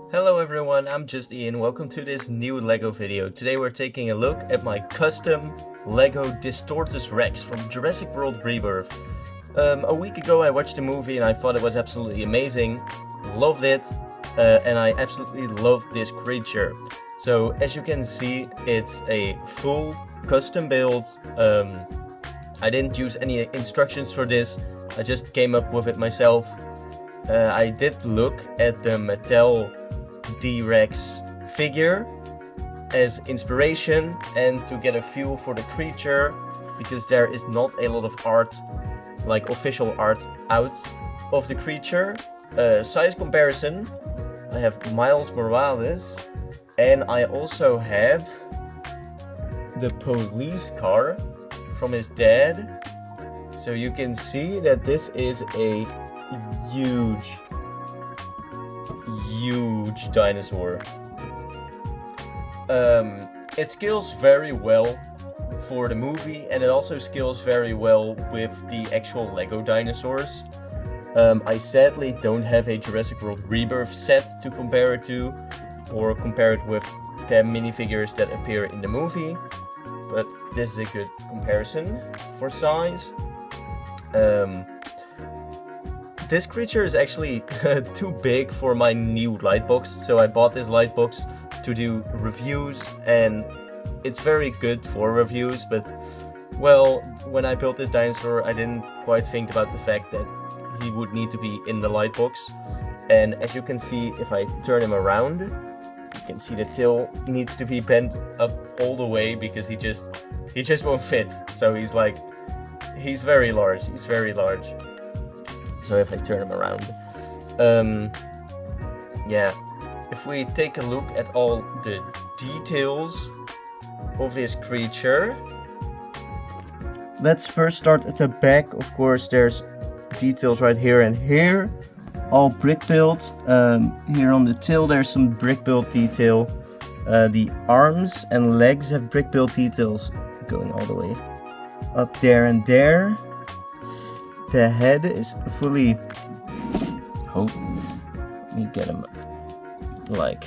Hello everyone, I'm just Ian. Welcome to this new Lego video. Today we're taking a look at my custom Lego Distortus Rex from Jurassic World Rebirth. A week ago I watched the movie and I thought it was absolutely amazing. Loved it, and I absolutely love this creature. So as you can see, it's a full custom build. I didn't use any instructions for this, I just came up with it myself. I did look at the Mattel D-Rex figure as inspiration and to get a feel for the creature, because there is not a lot of art, like official art, out of the creature. Size comparison, I have Miles Morales and I also have the police car from his dad. So you can see that this is a huge dinosaur. It scales very well for the movie, and it also scales very well with the actual Lego dinosaurs. I sadly don't have a Jurassic World Rebirth set to compare it to, or compare it with the minifigures that appear in the movie, but this is a good comparison for size. This creature is actually too big for my new lightbox, so I bought this lightbox to do reviews, and it's very good for reviews, but well, when I built this dinosaur I didn't quite think about the fact that he would need to be in the lightbox. And as you can see, if I turn him around, you can see the tail needs to be bent up all the way because he just won't fit. So he's very large. So if I turn him around, yeah, if we take a look at all the details of this creature, let's first start at the back. Of course, there's details right here and here, all brick built. Here on the tail there's some brick built detail. The arms and legs have brick built details going all the way up there and there. The head is fully, let me get him like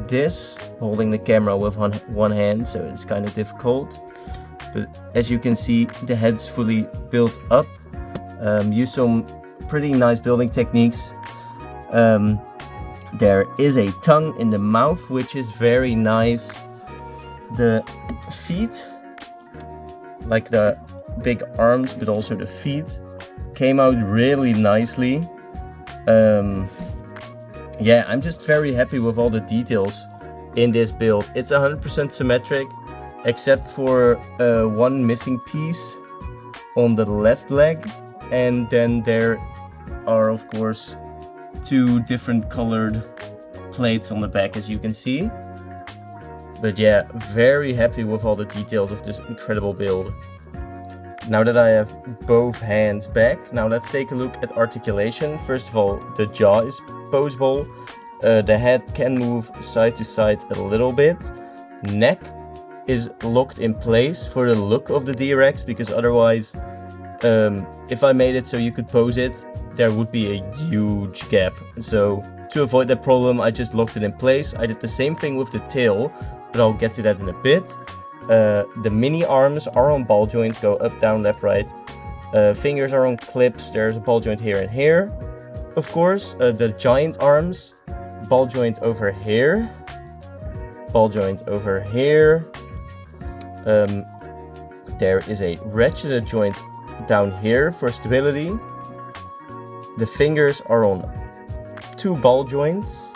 this, holding the camera with one hand, so it's kind of difficult. But as you can see, the head's fully built up. Use some pretty nice building techniques. There is a tongue in the mouth, which is very nice. The feet, like the big arms, but also the feet, came out really nicely. Yeah, I'm just very happy with all the details in this build. It's 100% symmetric, except for one missing piece on the left leg, and then there are of course two different colored plates on the back, as you can see. But yeah, very happy with all the details of this incredible build. Now that I have both hands back, now let's take a look at articulation. First of all, the jaw is posable. The head can move side to side a little bit. Neck is locked in place for the look of the D-Rex, because otherwise, if I made it so you could pose it, there would be a huge gap. So to avoid that problem, I just locked it in place. I did the same thing with the tail, but I'll get to that in a bit. The mini arms are on ball joints, go up, down, left, right. Fingers are on clips, there's a ball joint here and here. Of course, the giant arms, ball joint over here, ball joint over here. There is a ratcheted joint down here for stability. The fingers are on two ball joints,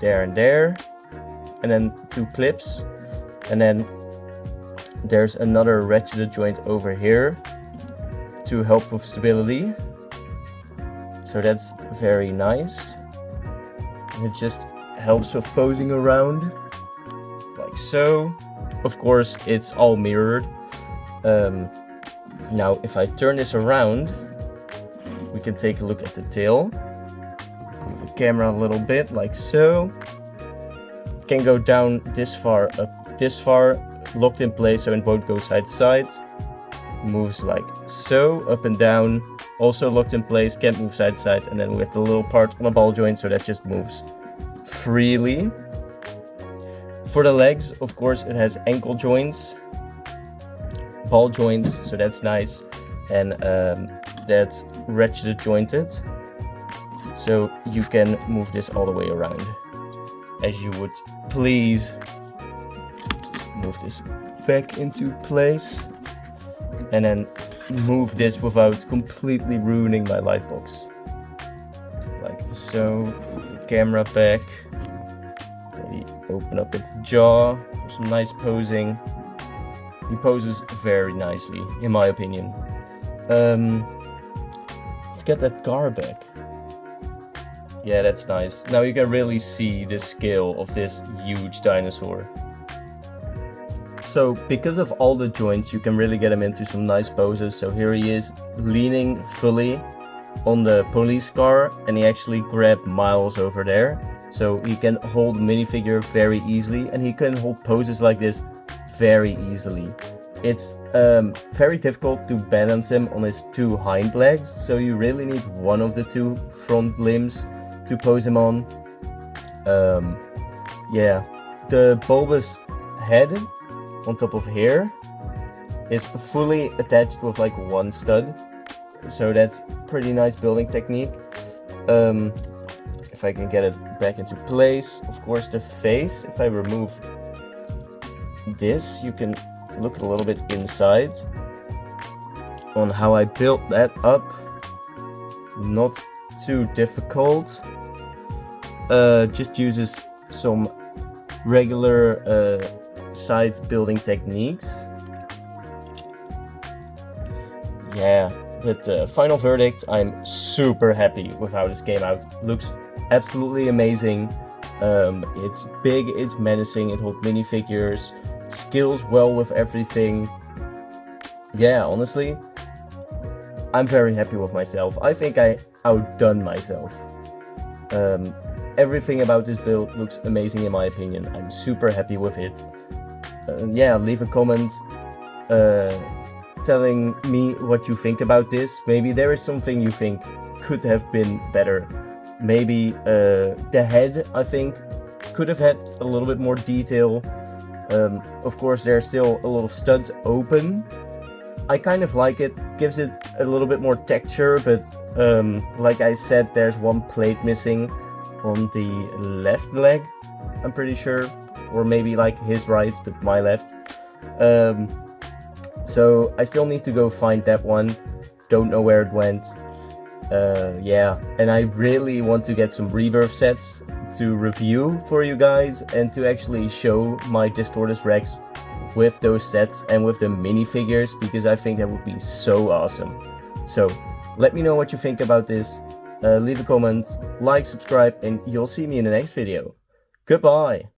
there and there, and then two clips, and then there's another ratcheted joint over here to help with stability. So that's very nice. And it just helps with posing around, like so. Of course, it's all mirrored. Now, if I turn this around, we can take a look at the tail. Move the camera a little bit, like so. Can go down this far, up this far, locked in place so it won't go side to side. Moves like so, up and down, also locked in place, can't move side to side. And then we have the little part on a ball joint, so that just moves freely. For the legs, of course, it has ankle joints, ball joints, so that's nice, and that's ratchet jointed, so you can move this all the way around as you would please. Just move this back into place and then move this without completely ruining my lightbox, like so. Camera back, maybe open up its jaw for some nice posing. He poses very nicely, in my opinion. Let's get that car back. Yeah, that's nice. Now you can really see the scale of this huge dinosaur. So because of all the joints, you can really get him into some nice poses. So here he is leaning fully on the police car, and he actually grabbed Miles over there. So he can hold the minifigure very easily, and he can hold poses like this very easily. It's very difficult to balance him on his two hind legs, so you really need one of the two front limbs to pose him on. Yeah, the bulbous head on top of here is fully attached with like one stud, so that's pretty nice building technique. If I can get it back into place, of course the face, if I remove this, you can look a little bit inside on how I built that up. Not too difficult, just uses some regular side building techniques. Yeah, but final verdict, I'm super happy with how this came out. Looks absolutely amazing. It's big, it's menacing, it holds minifigures, scales well with everything. Yeah, honestly, I'm very happy with myself. I think I outdone myself. Everything about this build looks amazing in my opinion. I'm super happy with it. Yeah, leave a comment telling me what you think about this. Maybe there is something you think could have been better. Maybe the head, I think, could have had a little bit more detail. Of course, there's still a lot of studs open. I kind of like it, gives it a little bit more texture, but like I said, there's one plate missing on the left leg, I'm pretty sure, or maybe like his right, but my left. So I still need to go find that one, don't know where it went. Yeah, and I really want to get some Rebirth sets to review for you guys and to actually show my Distortus Rex with those sets and with the minifigures, because I think that would be so awesome. So let me know what you think about this. Leave a comment, like, subscribe, and you'll see me in the next video. Goodbye!